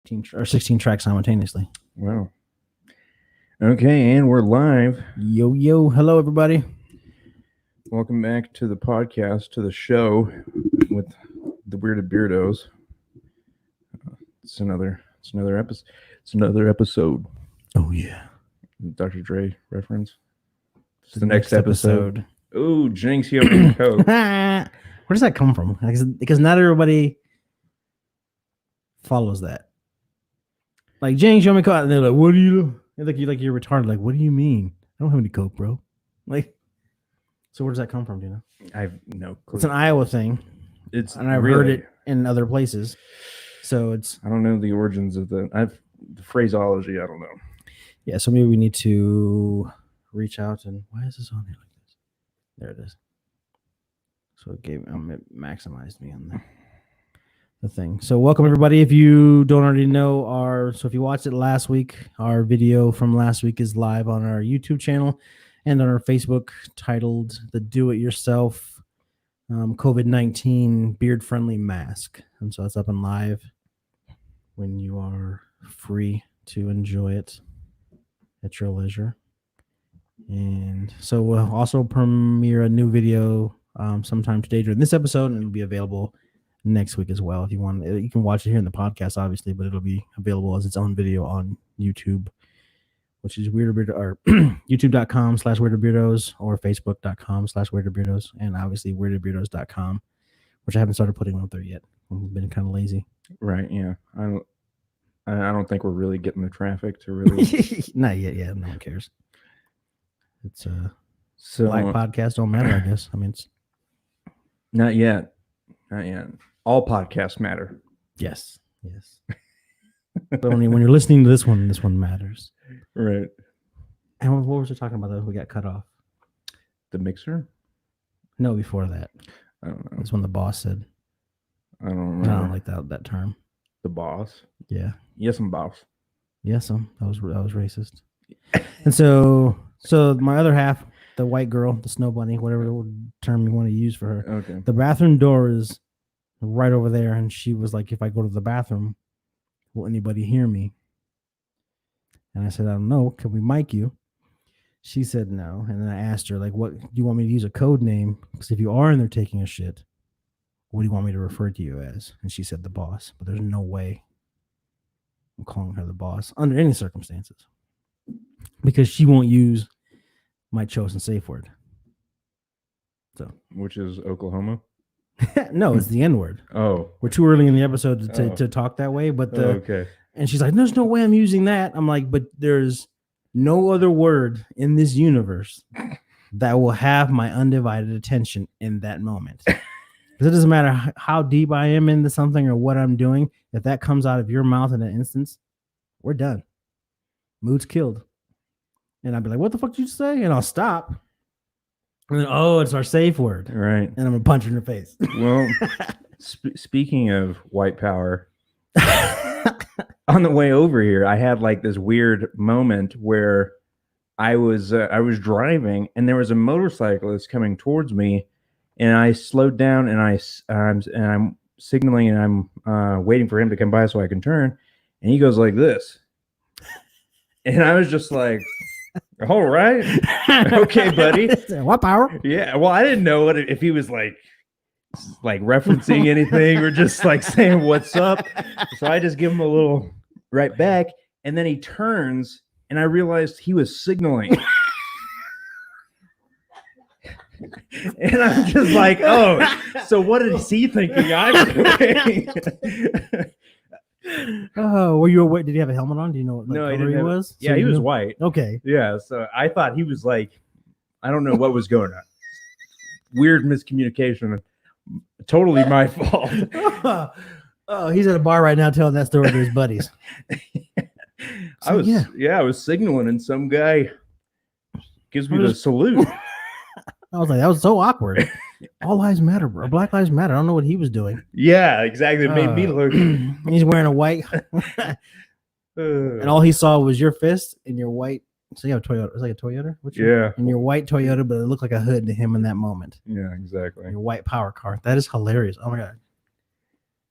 16 tracks simultaneously. Wow. Okay, and we're live. Yo, hello everybody. Welcome back to the podcast, to the show with the Wearded Beirdos. It's another episode. It's another episode. Oh yeah, Dr. Dre reference. It's the the next episode. Ooh, Jinx, you open Coke. Where does that come from? Because not everybody follows that. Like James, you want me to call? And they're like, "What do you?" You're retarded. Like, what do you mean? I don't have any Coke, bro. Like, so where does that come from? Do you know? I have no clue. It's an Iowa thing. And I've heard it in other places. So it's. I don't know the origins of the phraseology. I don't know. Yeah, so maybe we need to reach out and why is this on here like this? There it is. So it maximized me on the thing. So welcome everybody. If you don't already know if you watched it last week, our video from last week is live on our YouTube channel and on our Facebook, titled "The Do It Yourself COVID-19 Beard Friendly Mask." And so it's up and live when you are free to enjoy it at your leisure. And so we'll also premiere a new video sometime today during this episode, and it'll be available next week as well. If you want, you can watch it here in the podcast, obviously, but it'll be available as its own video on YouTube, which is youtube.com/Wearded Beirdos or facebook.com/Wearded Beirdos, and obviously weirdedbeirdos.com, which I haven't started putting up there yet. I've been kind of lazy. Right, yeah. I don't think we're really getting the traffic to really. Not yet. Yeah, no one cares. It's so black podcasts don't matter, I guess. I mean, it's not yet. All podcasts matter. Yes. But when you're listening to this one matters. Right. And what was we talking about that we got cut off? The mixer? No, before that. I don't know. That's when the boss said. I don't remember. I don't like that term. The boss? Yeah. Yes, I'm boss. Yes, that was racist. And so my other half, the white girl, the snow bunny, whatever term you want to use for her. Okay. The bathroom door is right over there, and she was like, "If I go to the bathroom, will anybody hear me?" And I said, "I don't know. Can we mic you?" She said no. And then I asked her, like, "What do you want me to use a code name? Because if you are in there taking a shit, what do you want me to refer to you as?" And she said the boss. But there's no way I'm calling her the boss under any circumstances, because she won't use my chosen safe word. So, which is Oklahoma? No, it's the N-word. Oh, we're too early in the episode to talk that way. But okay. And she's like, "There's no way I'm using that." I'm like, "But there's no other word in this universe that will have my undivided attention in that moment." Because it doesn't matter how deep I am into something or what I'm doing. If that comes out of your mouth in an instance, we're done. Mood's killed. And I'd be like, "What the fuck did you say?" And I'll stop. And then, it's our safe word. Right. And I'm going to punch her in the face. Well, speaking of white power, on the way over here, I had like this weird moment where I was driving and there was a motorcyclist coming towards me, and I slowed down and I'm signaling and I'm waiting for him to come by so I can turn, and he goes like this. And I was just like, "All right, okay, buddy." What power? Yeah, well, I didn't know if he was like referencing anything or just like saying what's up. So I just give him a little right back, and then he turns, and I realized he was signaling. And I'm just like, "Oh, so what is he thinking I'm doing?" Oh, were you aware? Did he have a helmet on? Do you know what no, color he was? Yeah, he was white. Okay. Yeah, so I thought he was like, I don't know what was going on. Weird miscommunication. Totally my fault. Oh, he's at a bar right now telling that story to his buddies. I was signaling, and some guy gives me the salute. I was like, that was so awkward. All lives matter, bro. Black lives matter. I don't know what he was doing. Yeah, exactly. It made me look. He's wearing a white, and all he saw was your fist and your white. So you have a Toyota. It's like a Toyota. And your white Toyota, but it looked like a hood to him in that moment. Yeah, exactly. Your white power car. That is hilarious. Oh my god.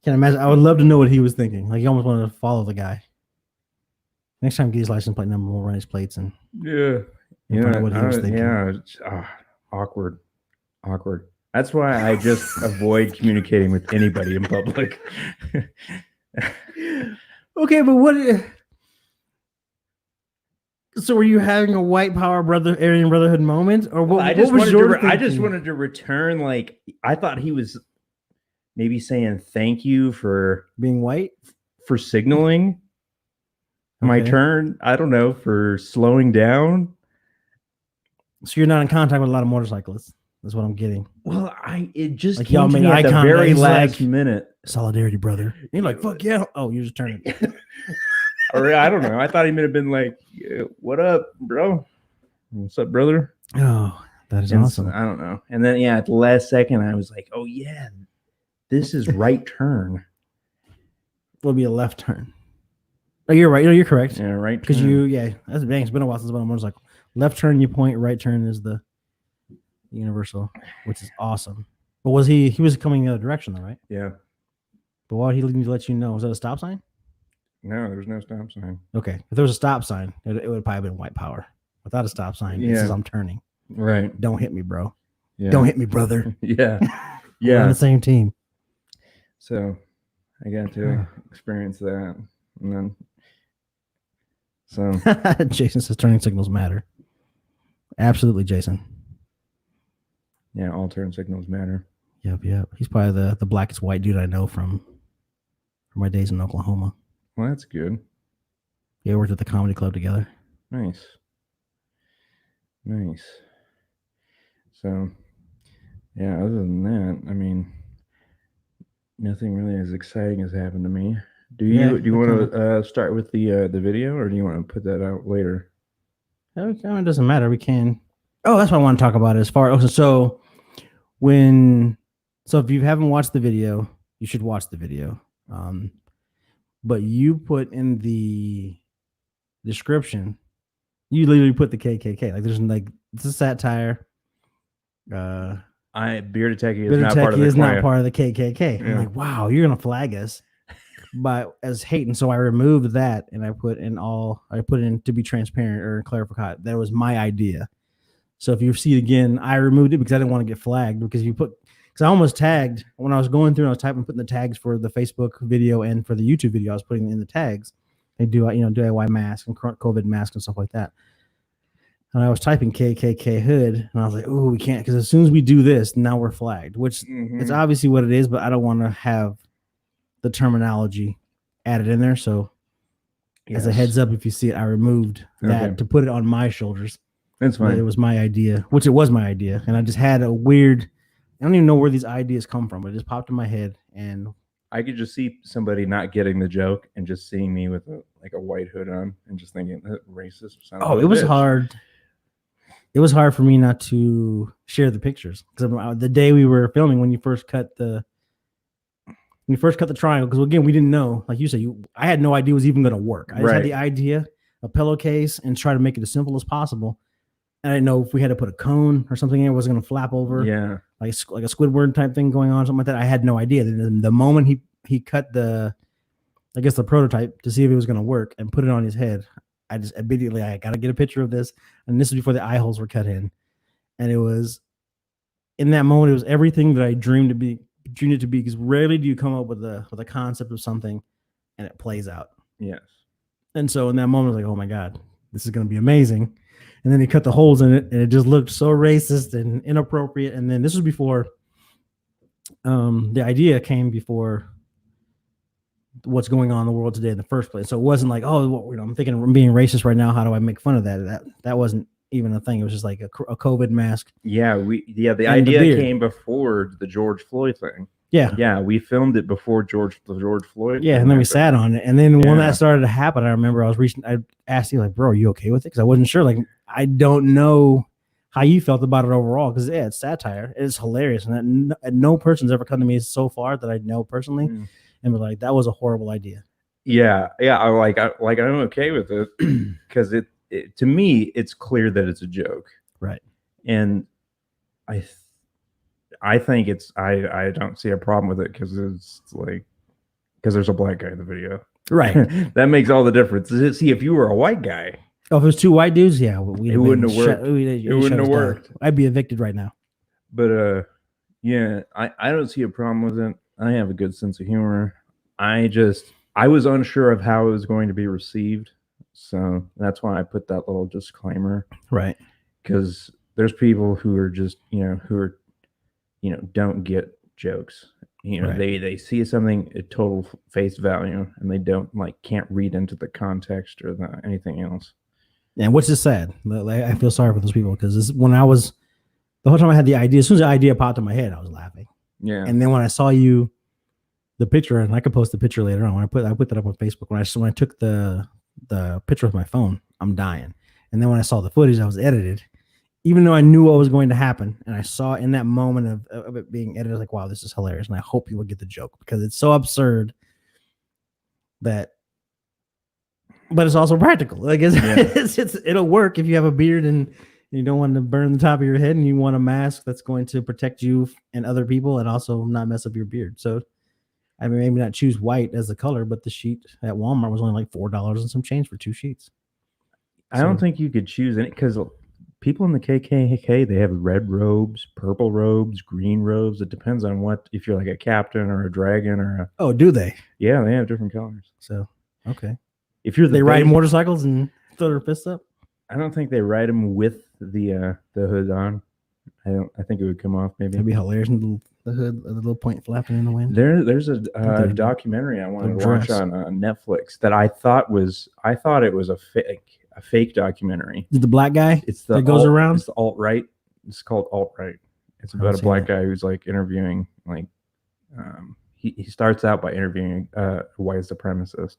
Can't imagine. I would love to know what he was thinking. Like he almost wanted to follow the guy. Next time, get his license plate number. We'll run his plates and Yeah. find out what he was thinking. Yeah. Awkward. That's why I just avoid communicating with anybody in public. Okay, but what? So were you having a white power Aryan Brotherhood moment, or what? I just what was your I just thinking? wanted to return. Like I thought he was maybe saying thank you for being white, for signaling my Okay. turn. I don't know, for slowing down. So you're not in contact with a lot of motorcyclists. That's what I'm getting. Well, it just Like, came y'all to made me eye at the contact. very He's last like, minute. Solidarity, brother. And you're like, fuck yeah. Oh, you're just turning. Or I don't know. I thought he might have been like, yeah, "What up, bro? What's up, brother?" Oh, that is And awesome. I don't know. And then at the last second, I was like, "Oh yeah, this is right turn." Will be a left turn. Oh, you're right. No, you're correct. Yeah, right. Because that's dang. It's been a while since I've been on a motorcycle. Left turn, you point. Right turn is the universal, which is awesome. But was he was coming the other direction though, right? Yeah. But why did he let you know? Was that a stop sign? No, there was no stop sign. Okay. If there was a stop sign, it would have probably been white power. Without a stop sign, it says I'm turning. Right. Don't hit me, bro. Yeah. Don't hit me, brother. Yeah. We're on the same team. So I got to experience that. And then Jason says turning signals matter. Absolutely, Jason. Yeah, all turn signals matter. Yep. He's probably the blackest white dude I know from my days in Oklahoma. Well, that's good. Yeah, we worked at the comedy club together. Nice. So, yeah, other than that, I mean, nothing really as exciting has happened to me. Do you want to start with the video, or do you want to put that out later? It doesn't matter. We can. Oh, that's what I want to talk about. As far so if you haven't watched the video, you should watch the video. But you put in the description, you literally put the KKK. Like there's like it's a satire. Bearded Techie is not part of the KKK. Yeah. I'm like, wow, you're gonna flag us, but as hate, and so I removed that and I put in to be transparent or clarify that was my idea. So if you see it again, I removed it because I didn't want to get flagged because I almost tagged when I was going through and I was putting the tags for the Facebook video and for the YouTube video. I was putting in the tags. They do DIY masks and COVID masks and stuff like that. And I was typing KKK hood and I was like, oh, we can't, because as soon as we do this, now we're flagged, which it's obviously what it is, but I don't want to have the terminology added in there. So as a heads up, if you see it, I removed that to put it on my shoulders. That's fine. It was my idea, which it was my idea. And I just had a weird, I don't even know where these ideas come from, but it just popped in my head. And I could just see somebody not getting the joke and just seeing me with a white hood on and just thinking that racist. Oh, it was hard. It was hard for me not to share the pictures because the day we were filming, when you first cut the triangle, because again, we didn't know, like you said, I had no idea it was even going to work. I just had the idea, a pillowcase, and try to make it as simple as possible. And I didn't know if we had to put a cone or something in it was going to flap over. Yeah. Like a Squidward type thing going on, something like that. I had no idea. The moment he cut the prototype to see if it was going to work and put it on his head, I just immediately, I got to get a picture of this. And this is before the eye holes were cut in. And it was, in that moment, it was everything that I dreamed it to be, because rarely do you come up with a concept of something and it plays out. Yes. And so in that moment, I was like, oh my God, this is going to be amazing. And then he cut the holes in it and it just looked so racist and inappropriate. And then this was before the idea came before what's going on in the world today in the first place. So it wasn't like, oh, I'm thinking I'm being racist right now. How do I make fun of that? That wasn't even a thing. It was just like a COVID mask. Yeah, the idea came before the George Floyd thing. Yeah, we filmed it before George Floyd. Yeah, and then we sat on it, and then when that started to happen, I remember I asked you, like, bro, are you okay with it? Because I wasn't sure. Like, I don't know how you felt about it overall, because it's satire. It's hilarious, and no person's ever come to me so far that I know personally and be like, that was a horrible idea. Yeah. I'm okay with it because it to me it's clear that it's a joke, right? And I think I don't see a problem with it because it's like because there's a black guy in the video. Right. That makes all the difference. See, if you were a white guy, Oh, if it was two white dudes, yeah, it wouldn't have worked. It wouldn't have worked. I'd be evicted right now. But yeah, I don't see a problem with it. I have a good sense of humor. I was unsure of how it was going to be received, so that's why I put that little disclaimer. Right. Because there's people who are just don't get jokes. Right. They see something at total face value and they can't read into the context or anything else. And which is sad. I feel sorry for those people because when I was the whole time I had the idea, as soon as the idea popped in my head, I was laughing. Yeah. And then when I saw the picture, and I could post the picture later on. I put that up on Facebook. When I took the picture with my phone, I'm dying. And then when I saw the footage, I was edited. Even though I knew what was going to happen, and I saw in that moment of it being edited, I was like, wow, this is hilarious. And I hope people get the joke because it's so absurd but it's also practical. Like it'll work if you have a beard and you don't want to burn the top of your head and you want a mask that's going to protect you and other people and also not mess up your beard. So I mean, maybe not choose white as the color, but the sheet at Walmart was only like $4 and some change for 2 sheets. I don't think you could choose any because people in the KKK, they have red robes, purple robes, green robes. It depends on if you're like a captain or a dragon or a... Oh, do they? Yeah, they have different colors. So, okay. If you're they ride motorcycles and throw their fists up? I don't think they ride them with the hood on. I think it would come off maybe. It'd be hilarious. And the hood, the little point flapping in the wind. There's a documentary I wanted to watch on Netflix that I thought it was a fake documentary. The black guy that goes around? It's the alt-right. It's called alt-right. It's about a black guy who's like interviewing, he starts out by interviewing a white supremacist.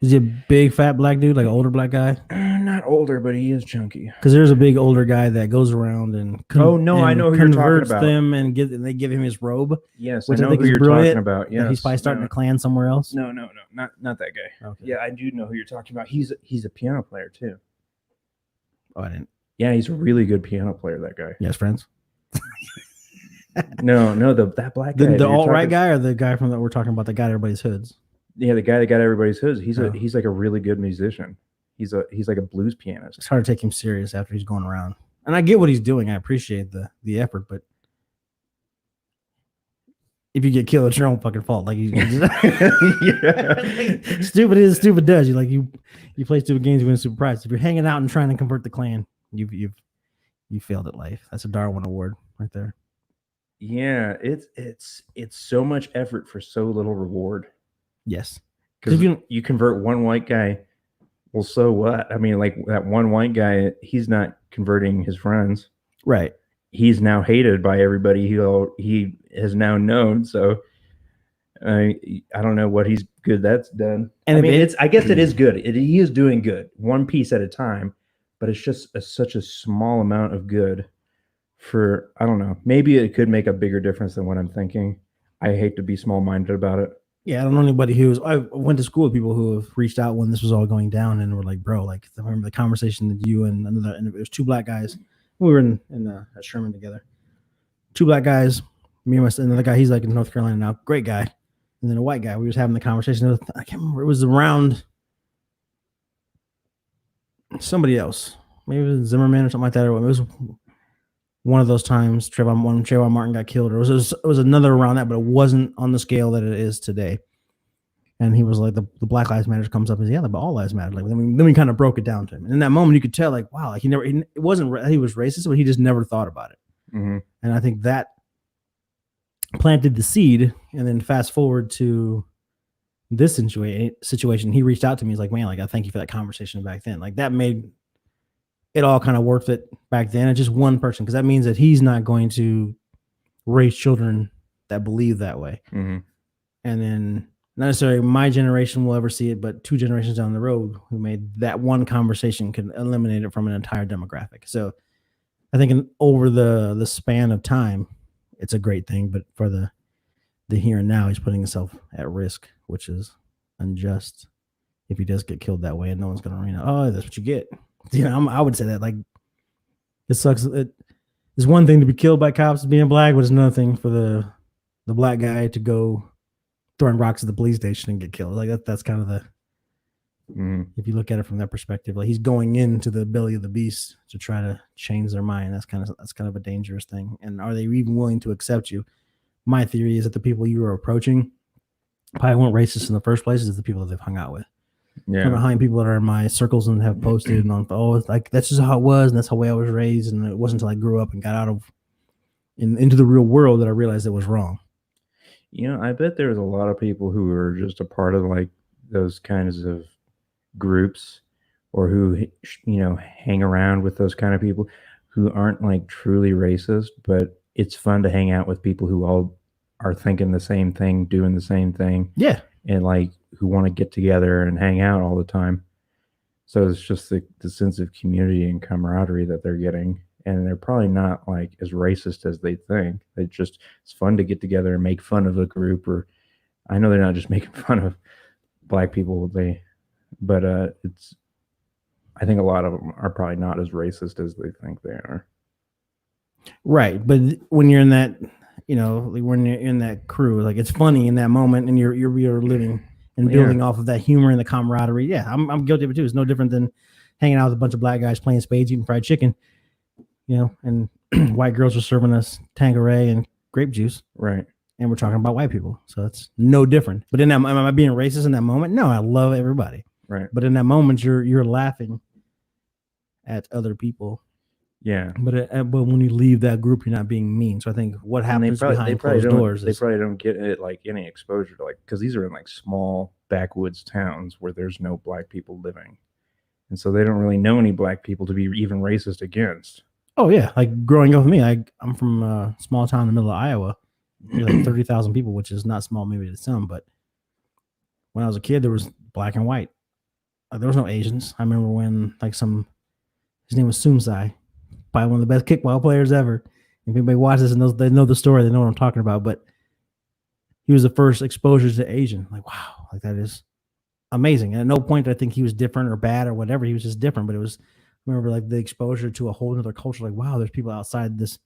Is he a big fat black dude, like an older black guy? Not older, but he is chunky. Because there's a big older guy that goes around and I know who you're talking about. Them and they give him his robe. Yes, which I know who you're talking about. Yeah, he's probably starting a clan somewhere else. No, not that guy. Okay. Yeah, I do know who you're talking about. He's a piano player too. Oh, I didn't. Yeah, he's a really good piano player. That guy. Yes, friends. No, that black guy. The alt-right guy or the guy from that we're talking about that got everybody's hoods. Yeah, the guy that got everybody's hoods. He's like a really good musician. He's like a blues pianist. It's hard to take him serious after he's going around. And I get what he's doing. I appreciate the effort, but if you get killed, it's your own fucking fault. Like you stupid is, stupid does. You play stupid games, you win stupid prizes. If you're hanging out and trying to convert the clan, you failed at life. That's a Darwin Award right there. Yeah, it's so much effort for so little reward. Yes, because you convert one white guy. Well, so what? I mean, like that one white guy, he's not converting his friends. Right. He's now hated by everybody he has now known. So I don't know what he's good that's done. And I guess it is good. He is doing good, one piece at a time, but it's just such a small amount of good for, I don't know, maybe it could make a bigger difference than what I'm thinking. I hate to be small-minded about it. Yeah, I don't know anybody I went to school with people who have reached out when this was all going down and were like, bro, like I remember the conversation that you and it was 2 black guys. We were at Sherman together. 2 black guys, me and another guy, he's like in North Carolina now, great guy. And then a white guy, we was having the conversation. I can't remember, it was around somebody else. Maybe it was Zimmerman or something like that. Or it was one of those times when Trayvon Martin got killed, or it was another around that, but it wasn't on the scale that it is today. And he was like, the Black Lives Matter comes up and says, yeah, but all lives matter. Like then we kind of broke it down to him. And in that moment, you could tell, like, wow, like it wasn't that he was racist, but he just never thought about it. Mm-hmm. And I think that planted the seed. And then fast forward to this situation, he reached out to me. He's like, man, like I thank you for that conversation back then. Like that made it all kind of worth it back then. It's just one person, because that means that he's not going to raise children that believe that way. Mm-hmm. And then not necessarily my generation will ever see it, but 2 generations down the road who made that one conversation could eliminate it from an entire demographic. So I think over the span of time, it's a great thing. But for the here and now, he's putting himself at risk, which is unjust if he does get killed that way, and no one's going to, oh, that's what you get. You know, I would say that, like, it sucks. It's one thing to be killed by cops being black, but it's another thing for the black guy to go throwing rocks at the police station and get killed. Like that's kind of the Mhm. if you look at it from that perspective, like he's going into the belly of the beast to try to change their mind. That's kind of a dangerous thing. And are they even willing to accept you? My theory is that the people you are approaching probably weren't racist in the first place. Is the people that they've hung out with. Yeah. Behind people that are in my circles and have posted and on, oh, it's like that's just how it was, and that's how way I was raised. And it wasn't until I grew up and got out of into the real world that I realized it was wrong. You know, I bet there's a lot of people who are just a part of like those kinds of groups, or who hang around with those kind of people who aren't like truly racist, but it's fun to hang out with people who all are thinking the same thing, doing the same thing, Yeah, and like who want to get together and hang out all the time. So it's just the sense of community and camaraderie that they're getting. And they're probably not like as racist as they think. It's fun to get together and make fun of a group. Or I know they're not just making fun of black people. But I think a lot of them are probably not as racist as they think they are. right. But when you're in that, like when you're in that crew, like it's funny in that moment, and you're living and building off of that humor and the camaraderie. Yeah, I'm guilty of it too. It's no different than hanging out with a bunch of black guys playing spades, eating fried chicken, and white girls are serving us Tanqueray and grape juice. Right. And we're talking about white people. So it's no different. But in that, am I being racist in that moment? No, I love everybody. Right. But in that moment, you're laughing at other people. Yeah. But when you leave that group, you're not being mean. So I think what happens behind closed doors they probably don't get it like any exposure to, like, because these are in like small backwoods towns where there's no black people living, and so they don't really know any black people to be even racist against. Oh yeah, like growing up with me, I'm from a small town in the middle of Iowa, like 30,000 people, which is not small maybe to some, but when I was a kid, there was black and white. There was no Asians. I remember when his name was Sumsai, probably one of the best kickball players ever. If anybody watches and they know the story, they know what I'm talking about. But he was the first exposure to Asian. Like, wow, like that is amazing. And at no point did I think he was different or bad or whatever. He was just different. But I remember like the exposure to a whole other culture. Like, wow, there's people outside this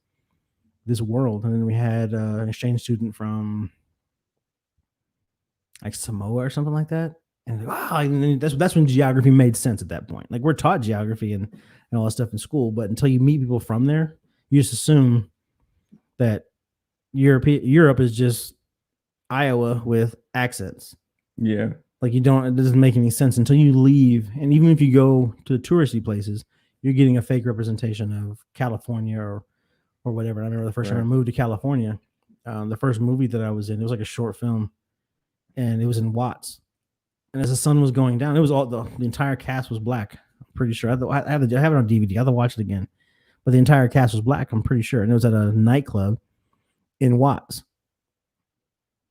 world. And then we had an exchange student from like Samoa or something like that. And like, wow, and that's when geography made sense at that point. Like we're taught geography and all that stuff in school, but until you meet people from there, you just assume that Europe is just Iowa with accents. Yeah. Like it doesn't make any sense until you leave. And even if you go to touristy places, you're getting a fake representation of California or whatever. I remember the first time I moved to California, the first movie that I was in, it was like a short film, and it was in Watts. And as the sun was going down, it was all the entire cast was black. I'm pretty sure. I have it on DVD. I have to watch it again. But the entire cast was black, I'm pretty sure. And it was at a nightclub in Watts.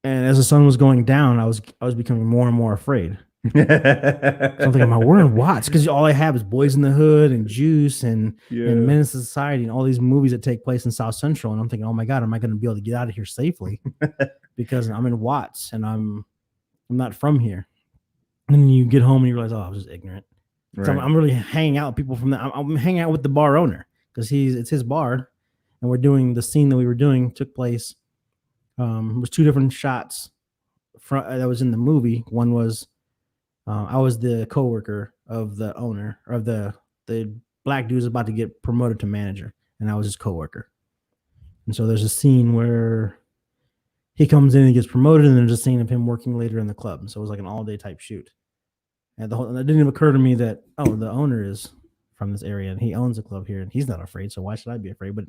And as the sun was going down, I was becoming more and more afraid. So I'm thinking, we're in Watts, because all I have is Boys in the Hood and Juice and Menace to Society and all these movies that take place in South Central. And I'm thinking, oh my God, am I going to be able to get out of here safely? Because I'm in Watts and I'm not from here. And then you get home and you realize, oh, I was just ignorant. Right. So I'm really hanging out with people from that. I'm hanging out with the bar owner because it's his bar, and we're doing the scene that we were doing took place. It was two different shots that was in the movie. One was I was the coworker of the owner, of the black dude was about to get promoted to manager, and I was his coworker. And so there's a scene where he comes in and gets promoted, and there's a scene of him working later in the club. And so it was like an all-day type shoot. And it didn't even occur to me that, the owner is from this area and he owns a club here and he's not afraid. So why should I be afraid? But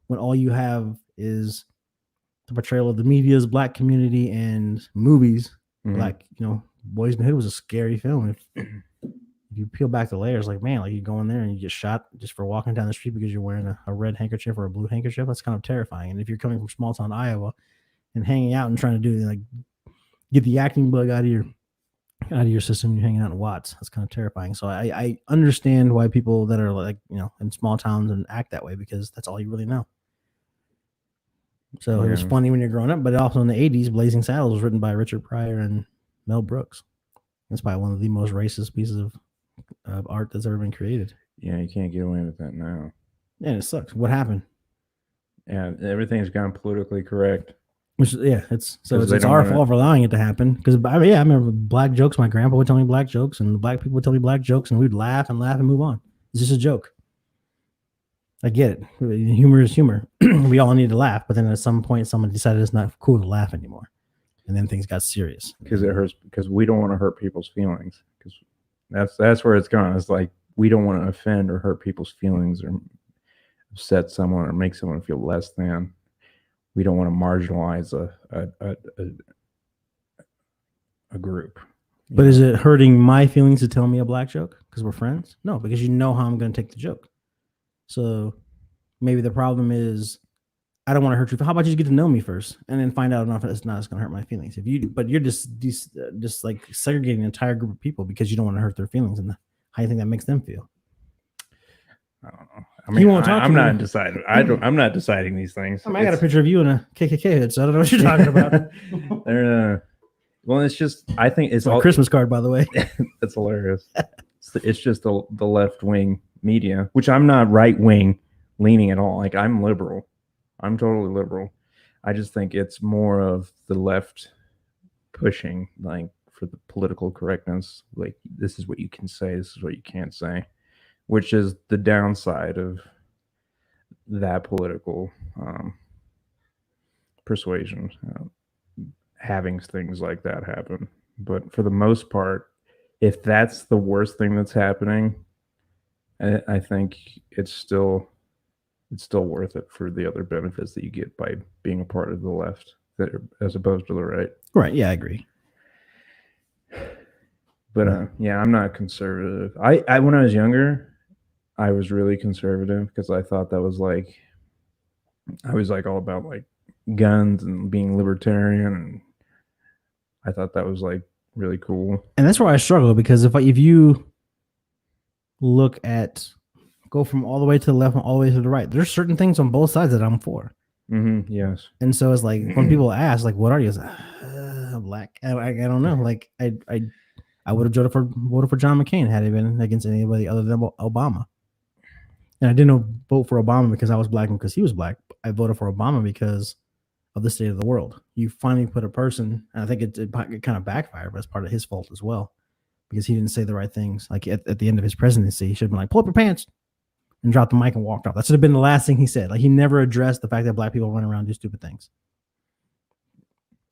when all you have is the portrayal of the media's black community and movies, black, Boys in the Hood was a scary film. If you peel back the layers, like, man, like you go in there and you get shot just for walking down the street because you're wearing a red handkerchief or a blue handkerchief, that's kind of terrifying. And if you're coming from small town Iowa and hanging out and trying to do like get the acting bug out of your system, you're hanging out in Watts, that's kind of terrifying. So I understand why people that are like, in small towns and act that way, because that's all you really know. So it's funny when you're growing up, but also in the 80s, Blazing Saddles was written by Richard Pryor and Mel Brooks. That's probably one of the most racist pieces of art that's ever been created. Yeah, you can't get away with that now. Yeah, it sucks. What happened? Yeah, everything's gone politically correct. Which, yeah, it's 'Cause they it's don't our wanna- fault for allowing it to happen. Because I remember black jokes. My grandpa would tell me black jokes, and black people would tell me black jokes, and we'd laugh and move on. It's just a joke. I get it. Humor is humor. We all need to laugh, but then at some point, someone decided it's not cool to laugh anymore, and then things got serious. Because it hurts. Because we don't want to hurt people's feelings. Because that's where it's going. It's like we don't want to offend or hurt people's feelings or upset someone or make someone feel less than. We don't want to marginalize a group. But is it hurting my feelings to tell me a black joke because we're friends? No, because you know how I'm going to take the joke. So maybe the problem is I don't want to hurt you. How about you get to know me first and then find out if it's not going to hurt my feelings? But you're just like segregating an entire group of people because you don't want to hurt their feelings, and how do you think that makes them feel? I don't know. I mean, I'm not me. deciding. I'm not deciding these things. I mean, I got a picture of you in a KKK hood, so I don't know what you're talking about. Well, it's just I think it's all a Christmas card, by the way. That's hilarious. It's just the left wing media, which I'm not right wing leaning at all. Like I'm liberal. I'm totally liberal. I just think it's more of the left pushing, like for the political correctness. Like this is what you can say, this is what you can't say, which is the downside of that political persuasion, having things like that happen. But for the most part, if that's the worst thing that's happening, I think it's still worth it for the other benefits that you get by being a part of the left as opposed to the right. Right. Yeah, I agree. But yeah, I'm not conservative. I when I was younger, I was really conservative because I thought that was like, I was like all about like guns and being libertarian, and I thought that was like really cool. And that's where I struggle, because if you look at, go from all the way to the left and all the way to the right, there's certain things on both sides that I'm for. Mm-hmm, yes. And so it's like when people ask, like, what are you? It's like, black. I don't know. Like I would have voted for John McCain had he been against anybody other than Obama. And I didn't vote for Obama because I was black and because he was black. I voted for Obama because of the state of the world. You finally put a person, and I think it kind of backfired, but it's part of his fault as well, because he didn't say the right things. Like at the end of his presidency, he should have been like, pull up your pants, and dropped the mic and walked off. That should have been the last thing he said. Like he never addressed the fact that black people run around and do stupid things.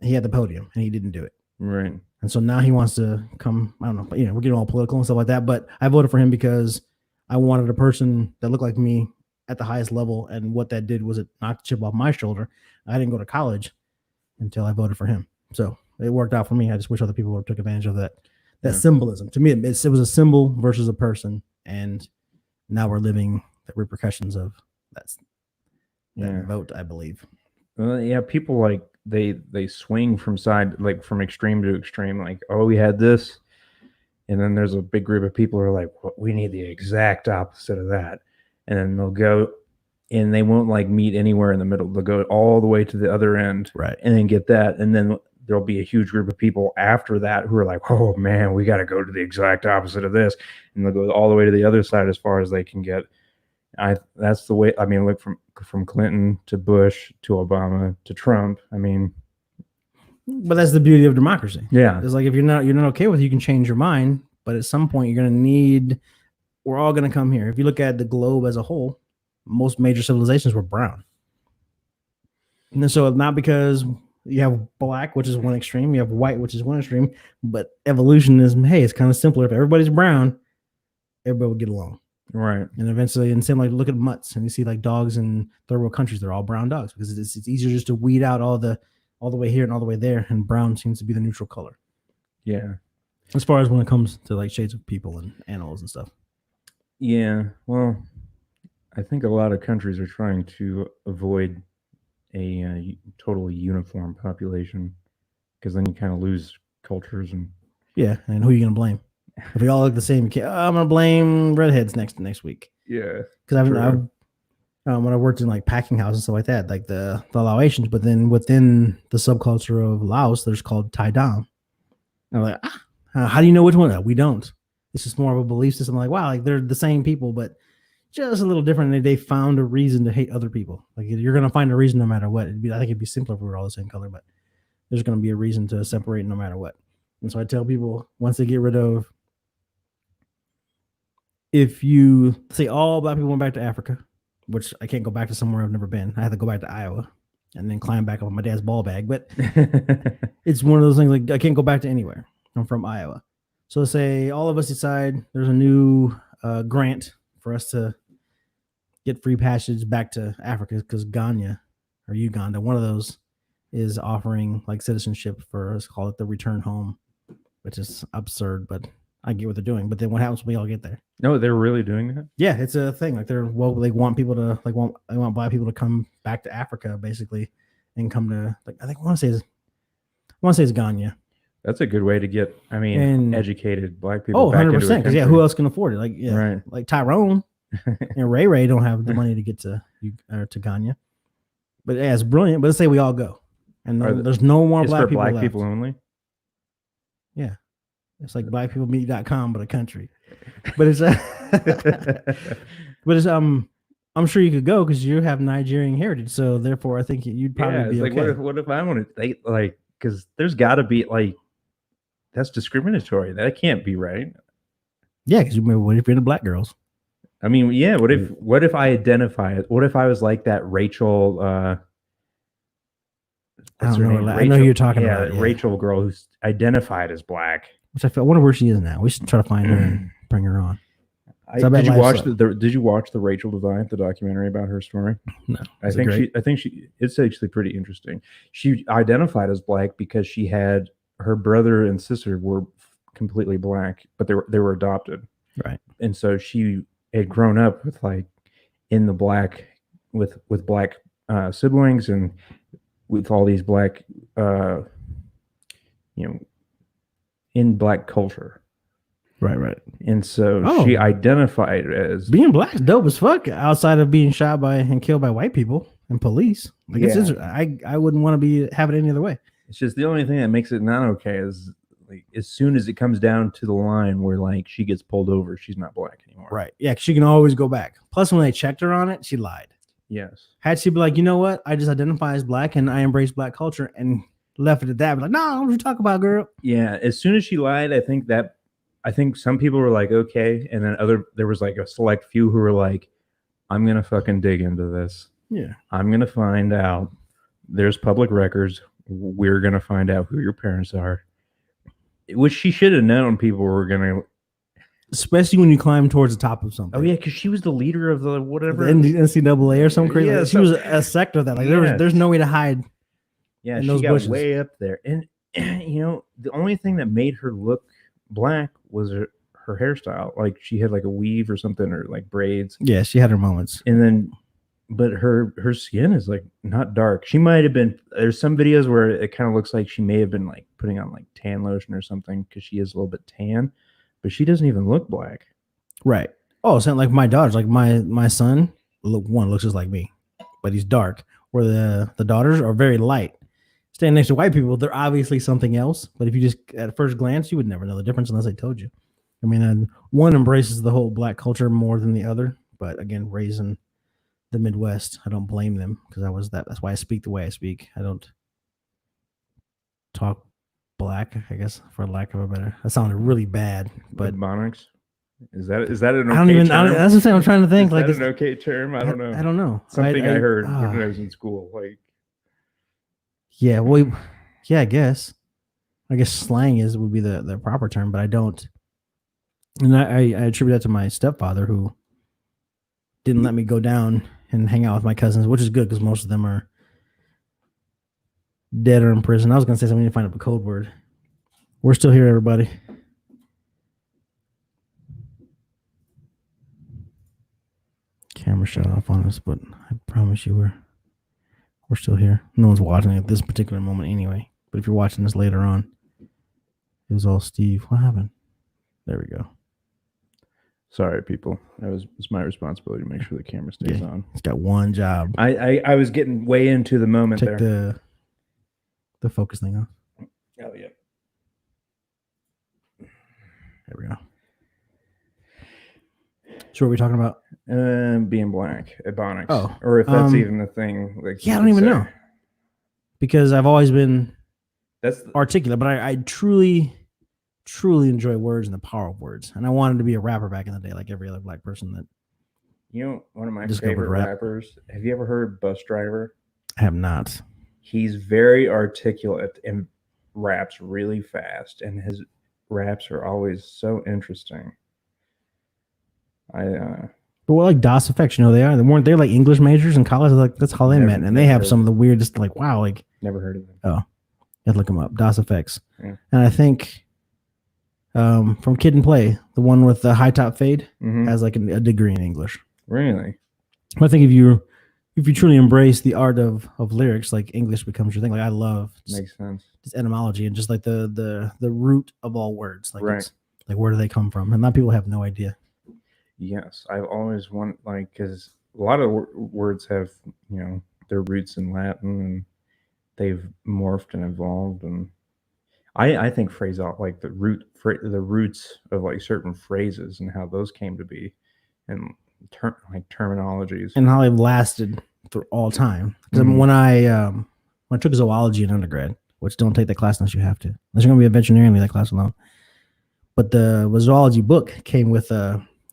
He had the podium and he didn't do it. Right. And so now he wants to come, I don't know, but we're getting all political and stuff like that. But I voted for him because I wanted a person that looked like me at the highest level. And what that did was it knocked the chip off my shoulder. I didn't go to college until I voted for him. So it worked out for me. I just wish other people would have took advantage of that symbolism. To me, it was a symbol versus a person. And now we're living the repercussions of that vote, I believe. Yeah, people like they swing from extreme to extreme. Like, oh, we had this, and then there's a big group of people who are like, well, we need the exact opposite of that, and then they'll go, and they won't like meet anywhere in the middle. They'll go all the way to the other end, right, and then get that, and then there'll be a huge group of people after that who are like, oh man, we got to go to the exact opposite of this, and they'll go all the way to the other side as far as they can get. That's the way. I mean, look from Clinton to Bush to Obama to Trump. I mean, but that's the beauty of democracy. Yeah, it's like if you're not okay with it, you can change your mind, but at some point you're going to we're all going to come here. If you look at the globe as a whole, most major civilizations were brown, and so not because you have black, which is one extreme, you have white, which is one extreme, but evolution is, hey, it's kind of simpler. If everybody's brown, everybody would get along. Right. And eventually, and same like look at mutts, and you see like dogs in third world countries, they're all brown dogs because it's easier just to weed out all the way here and all the way there, and brown seems to be the neutral color. Yeah. As far as when it comes to like shades of people and animals and stuff. Yeah. Well, I think a lot of countries are trying to avoid a totally uniform population, because then you kind of lose cultures and. Yeah, and who are you gonna blame? If we all look the same, I'm gonna blame redheads next week. Yeah, because I've when I worked in like packing houses and stuff like that, like the Laotians, but then within the subculture of Laos, there's called Thai Dam. And I'm like, how do you know which one? We don't. It's just more of a belief system. Like, wow, like they're the same people, but just a little different. They found a reason to hate other people. Like you're gonna find a reason no matter what. I think it'd be simpler if we were all the same color, but there's gonna be a reason to separate no matter what. And so I tell people once they get rid of, if you say all black people went back to Africa, which I can't go back to somewhere I've never been. I have to go back to Iowa and then climb back up on my dad's ball bag. But it's one of those things like I can't go back to anywhere. I'm from Iowa. So say all of us decide there's a new grant for us to get free passage back to Africa because Ghana or Uganda, one of those is offering like citizenship for us, call it the return home, which is absurd, but I get what they're doing. But then what happens when we all get there? No, they're really doing that. Yeah, it's a thing. Like they want people to they want black people to come back to Africa basically, and come to like I want to say it's Ghana. That's a good way to get, educated black people. Oh, 100%. Because who else can afford it? Like right. Like Tyrone and Ray don't have the money to get to Ghana. But yeah, it's brilliant. But let's say we all go, and there's no more black people left. People only. Yeah, it's like blackpeoplemeet.com, but a country. But it's I'm sure you could go because you have Nigerian heritage, so therefore I think you'd probably be okay. What if I want to because there's got to be that's discriminatory. That can't be right. Yeah, because what if you're into black girls? I mean, yeah. What if I identify it? What if I was like that Rachel? I don't know. Rachel, I know who you're talking about. Yeah. Rachel girl who's identified as black. Which I wonder where she is now. We should try to find her and bring her on. Did you watch the Rachel Devine, the documentary about her story? No. I think it's actually pretty interesting. She identified as black because she had her brother and sister were completely black, but they were adopted. Right. And so she had grown up with in the black with black siblings and with all these black in black culture. Right. And so she identified as being black is dope as fuck outside of being shot by and killed by white people and police. Like I wouldn't want to have it any other way. It's just the only thing that makes it not okay is as soon as it comes down to the line where she gets pulled over, she's not black anymore. Right. Yeah, she can always go back. Plus when they checked her on it, she lied. Yes. Had she be like, you know what? I just identify as black and I embrace black culture and left it at that. Be like, no, what you talk about, girl? Yeah. As soon as she lied, I think some people were like, okay. And then there was a select few who were like, I'm going to fucking dig into this. Yeah. I'm going to find out. There's public records. We're going to find out who your parents are. Which she should have known people were going to. Especially when you climb towards the top of something. Oh, yeah, because she was the leader of the whatever. The NCAA or something crazy. Yeah, she was a sector of that. There's no way to hide. Yeah, she got bushes. Way up there. And, the only thing that made her look black was her hairstyle. She had a weave or something or braids. Yeah, she had her moments. And then, but her skin is not dark. She might have been. There's some videos where it kind of looks like she may have been putting on tan lotion or something because she is a little bit tan, but she doesn't even look black. Right. Oh, so like my daughters, my son, looks just like me, but he's dark. Where the daughters are very light. Standing next to white people, they're obviously something else. But if you just at first glance, you would never know the difference unless I told you. I mean, one embraces the whole black culture more than the other. But again, raising the Midwest, I don't blame them because that's why I speak the way I speak. I don't talk black, I guess, for lack of a better. That sounded really bad. But Ebonics? Is that an okay I don't even. term? That's the thing I'm trying to think. Is that an okay term? I don't know. I don't know. Something I heard when I was in school. Yeah, well, yeah, I guess slang would be the proper term, but I don't. And I attribute that to my stepfather who didn't let me go down and hang out with my cousins, which is good because most of them are dead or in prison. I was going to say something to find up a code word. We're still here, everybody. Camera shut off on us, but I promise you we're still here. No one's watching at this particular moment anyway. But if you're watching this later on, it was all Steve. What happened? There we go. Sorry, people. It's my responsibility to make sure the camera stays on. It's got one job. I was getting way into the moment there. Take the focus thing off. Oh, yeah. There we go. So what are we talking about? Being black, ebonics. Oh, or if that's even the thing. Like, yeah, I don't even know. Because I've always been That's articulate, but I truly enjoy words and the power of words. And I wanted to be a rapper back in the day, like every other black person that one of my discovered favorite rap. rappers. Have you ever heard Bus Driver? I have not. He's very articulate and raps really fast, and his raps are always so interesting. But what, like DOS effects, you know, they're like English majors in college. Like that's how they met, and they have some of the weirdest, like wow, like never heard of them. Oh, you have to look them up. DOS effects, Yeah. And I think from Kid and Play, the one with the high top fade has like a degree in English. Really? But I think if you truly embrace the art of lyrics, like English becomes your thing. Like I love makes sense. Just etymology and just like the root of all words. Like right. It's like where do they come from? And a lot of people have no idea. Yes, I've always wanted, like, because a lot of words have, you know, their roots in Latin, and they've morphed and evolved. And I think like the roots of like certain phrases and how those came to be, and like terminologies, and how they've lasted for all time. Because when I took zoology in undergrad, which don't take that class unless you have to, unless you're gonna be a veterinarian, leave that class alone. But the zoology book came with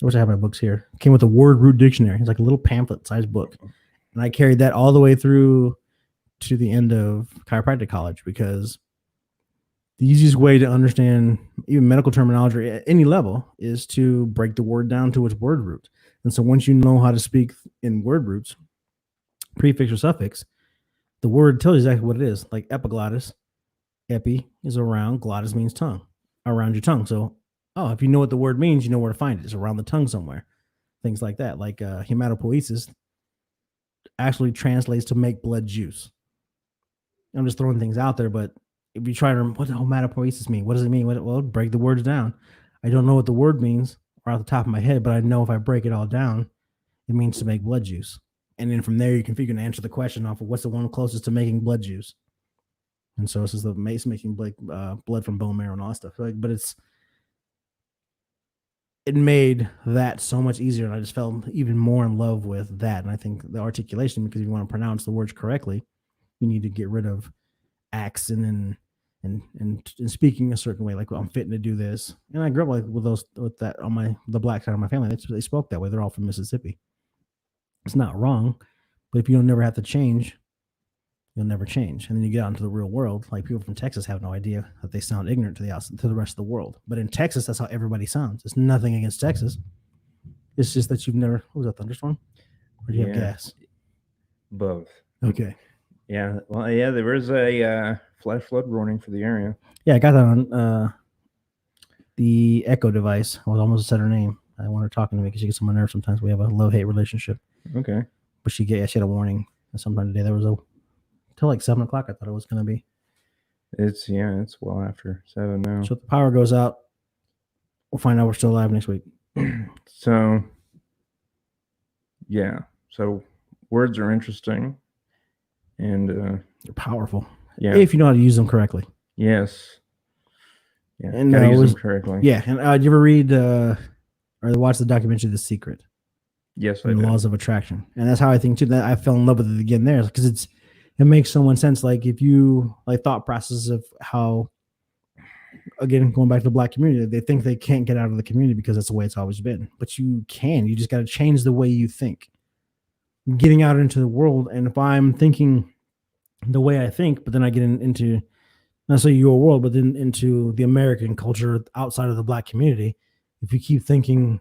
I wish I have my books here. Came with a word root dictionary. It's like a little pamphlet-sized book, and I carried that all the way through to the end of chiropractic college because the easiest way to understand even medical terminology at any level is to break the word down to its word root. And so once you know how to speak in word roots, prefix or suffix, the word tells you exactly what it is. Like epiglottis, epi is around, glottis means tongue, around your tongue. So if you know what the word means, you know where to find it. It's around the tongue somewhere. Things like that. Like hematopoiesis actually translates to make blood juice. I'm just throwing things out there, but if you try to remember what does hematopoiesis mean? What does it mean? Well, break the words down. I don't know what the word means right off the top of my head, but I know if I break it all down, it means to make blood juice. And then from there, you can answer the question off of what's the one closest to making blood juice. And so this is the mace making blood from bone marrow and all that stuff. But it made that so much easier. And I just fell even more in love with that. And I think the articulation, because if you want to pronounce the words correctly, you need to get rid of accent and speaking a certain way. Like, well, I'm fitting to do this. And I grew up with that on the black side of my family. They spoke that way. They're all from Mississippi. It's not wrong, but if you don't never have to change, you'll never change. And then you get out into the real world. Like people from Texas have no idea that they sound ignorant to the rest of the world. But in Texas, that's how everybody sounds. It's nothing against Texas. It's just that you've never. What was that, thunderstorm? Or do you have gas? Both. Okay. Yeah. Well, yeah. There was a flash flood warning for the area. Yeah, I got that on the Echo device. I was almost said her name. I want her talking to me because she gets on my nerves sometimes. We have a love-hate relationship. Okay. But she had a warning. And sometime today there was till like 7 o'clock. I thought it was going to be. It's well after 7 now. So if the power goes out, we'll find out we're still alive next week. So, yeah. So words are interesting, and they're powerful. Yeah. If you know how to use them correctly. Yes. Yeah. And gotta use them correctly. Yeah. And did you ever read or watch the documentary The Secret? Yes, I did. Laws of Attraction. And that's how I think too that I fell in love with it again there, because it makes so much sense. Like if you like thought process of how, again, going back to the black community, they think they can't get out of the community because that's the way it's always been. But you can. You just got to change the way you think. Getting out into the world, and if I'm thinking the way I think, but then I get into not necessarily your world, but then into the American culture outside of the black community, if you keep thinking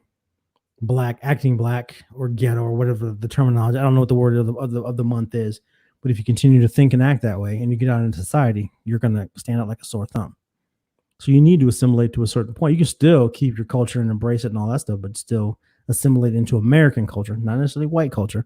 black, acting black or ghetto or whatever the terminology, I don't know what the word of the month is, but if you continue to think and act that way and you get out into society, you're going to stand out like a sore thumb. So you need to assimilate to a certain point. You can still keep your culture and embrace it and all that stuff, but still assimilate into American culture, not necessarily white culture,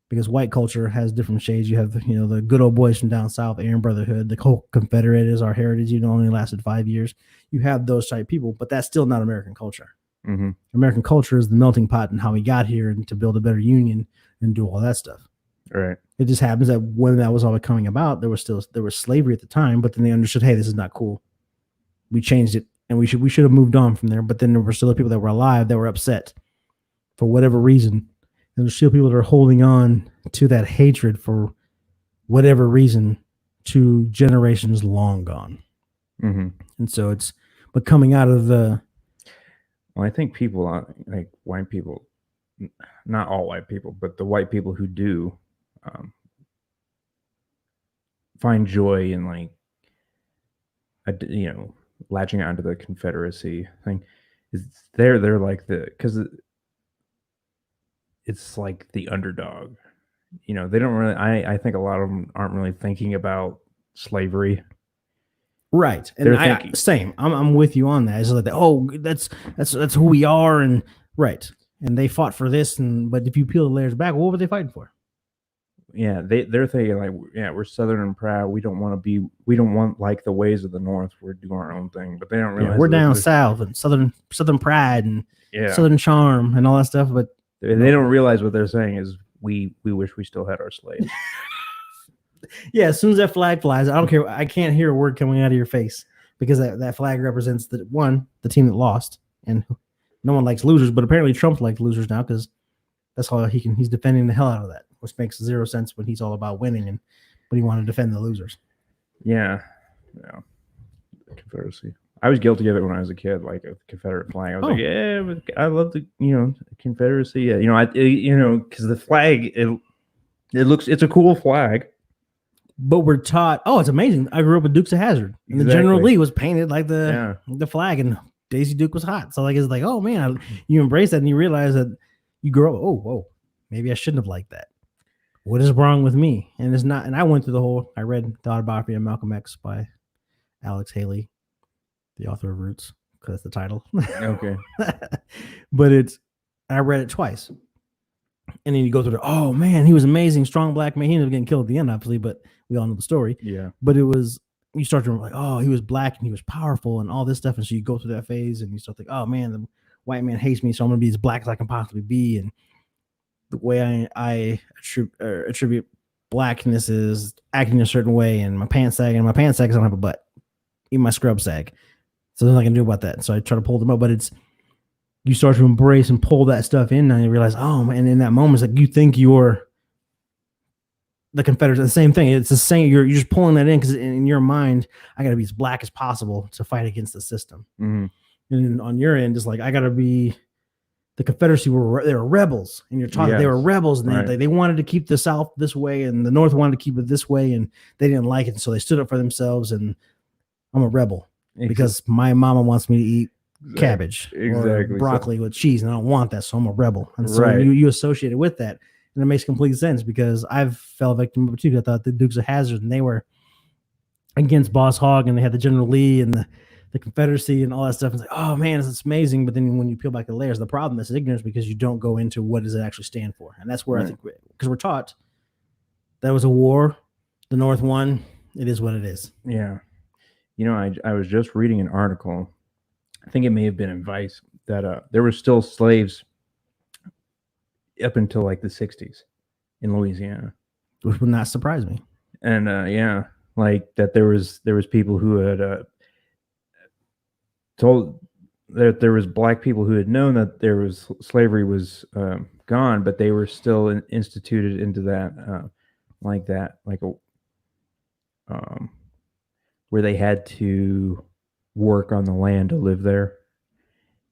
because white culture has different shades. You have, the good old boys from down south, Aryan Brotherhood, the whole Confederate is our heritage, only lasted 5 years. You have those type of people, but that's still not American culture. Mm-hmm. American culture is the melting pot and how we got here and to build a better union and do all that stuff. Right. It just happens that when that was all coming about, there was slavery at the time, but then they understood, hey, this is not cool. We changed it, and we should have moved on from there. But then there were still people that were alive that were upset for whatever reason. And there's still people that are holding on to that hatred for whatever reason to generations long gone. Mm-hmm. And so but coming out of the. Well, I think people, like white people, not all white people, but the white people who do find joy in like, latching onto the Confederacy thing, is they're like because it's like the underdog. They don't really. I think a lot of them aren't really thinking about slavery. Right, and They're thinking same. I'm with you on that. It's like, that's who we are, and right. And they fought for this, but if you peel the layers back, what were they fighting for? Yeah, they're thinking like, yeah, we're Southern and proud. We don't want like the ways of the North. We're doing our own thing, but they don't realize we're down south and Southern pride and Southern charm and all that stuff. But they don't realize what they're saying is we wish we still had our slaves. Yeah, as soon as that flag flies, I don't care. I can't hear a word coming out of your face because that flag represents the team that lost, and no one likes losers. But apparently Trump likes losers now because that's how he's defending the hell out of that, which makes zero sense when he's all about winning but he wanted to defend the losers. Yeah. Confederacy. I was guilty of it when I was a kid, like a Confederate flag. I was like, yeah, I love the Confederacy. Yeah, because the flag it's a cool flag. But we're taught, it's amazing. I grew up with Dukes of Hazzard. And the General Lee was painted like the flag, and Daisy Duke was hot. So it's like, oh man, you embrace that and you realize that you grow up, whoa, maybe I shouldn't have liked that. What is wrong with me? And it's not, and I went through I read the autobiography of Malcolm X by Alex Haley, the author of Roots, because that's the title. Okay. But I read it twice. And then you go through oh man, he was amazing, strong black man. He ended up getting killed at the end, obviously, but we all know the story. Yeah. But you start to remember like, he was black and he was powerful and all this stuff. And so you go through that phase and you start thinking, oh man, the white man hates me, so I'm gonna be as black as I can possibly be. And the way I attribute blackness is acting a certain way, and my pants sag, and my pants sag because I don't have a butt. Even my scrub sag. So there's nothing I can do about that. So I try to pull them up, but you start to embrace and pull that stuff in, and you realize, oh man, in that moment, it's like you think you're the Confederates. The same thing. It's the same. You're just pulling that in because in your mind, I got to be as black as possible to fight against the system. Mm-hmm. And on your end, it's like I got to be. The Confederacy they were rebels, and you're taught that they were rebels, and they wanted to keep the South this way, and the North wanted to keep it this way, and they didn't like it, so they stood up for themselves. And I'm a rebel because my mama wants me to eat cabbage or broccoli with cheese, and I don't want that, so I'm a rebel. And so you associate it with that, and it makes complete sense because I've fell victim of it too. I thought the Dukes of Hazzard, and they were against Boss Hogg, and they had the General Lee and the Confederacy and all that stuff. It's like, oh man, it's amazing. But then when you peel back the layers, the problem is ignorance because you don't go into what does it actually stand for. And that's where I think, because we're taught that was a war, the North won, it is what it is. Yeah. I was just reading an article, I think it may have been in Vice, that there were still slaves up until like the 60s in Louisiana. Which would not surprise me. And like that there was people who had told that there was black people who had known that there was slavery was gone, but they were still instituted into that where they had to work on the land to live there,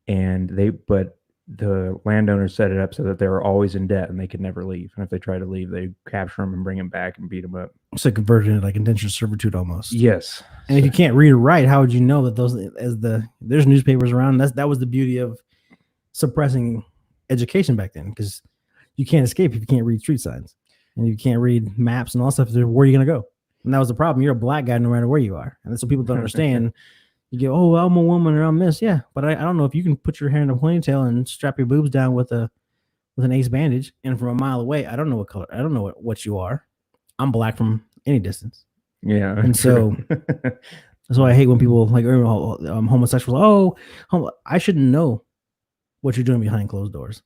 but the landowner set it up so that they were always in debt and they could never leave. And if they tried to leave, they capture them and bring them back and beat them up. It's like conversion to like indentured servitude almost. Yes. And if you can't read or write, how would you know that there's newspapers around? That was the beauty of suppressing education back then, because you can't escape if you can't read street signs and you can't read maps and all that stuff. Where are you going to go? And that was the problem. You're a black guy no matter where you are. And that's what people don't understand. You go, oh, I'm a woman or I'm this. Yeah, but I don't know if you can put your hair in a ponytail and strap your boobs down with an ace bandage. And from a mile away, I don't know what color. I don't know what you are. I'm black from any distance. Yeah. And so that's why I hate when people like homosexuals. I shouldn't know what you're doing behind closed doors.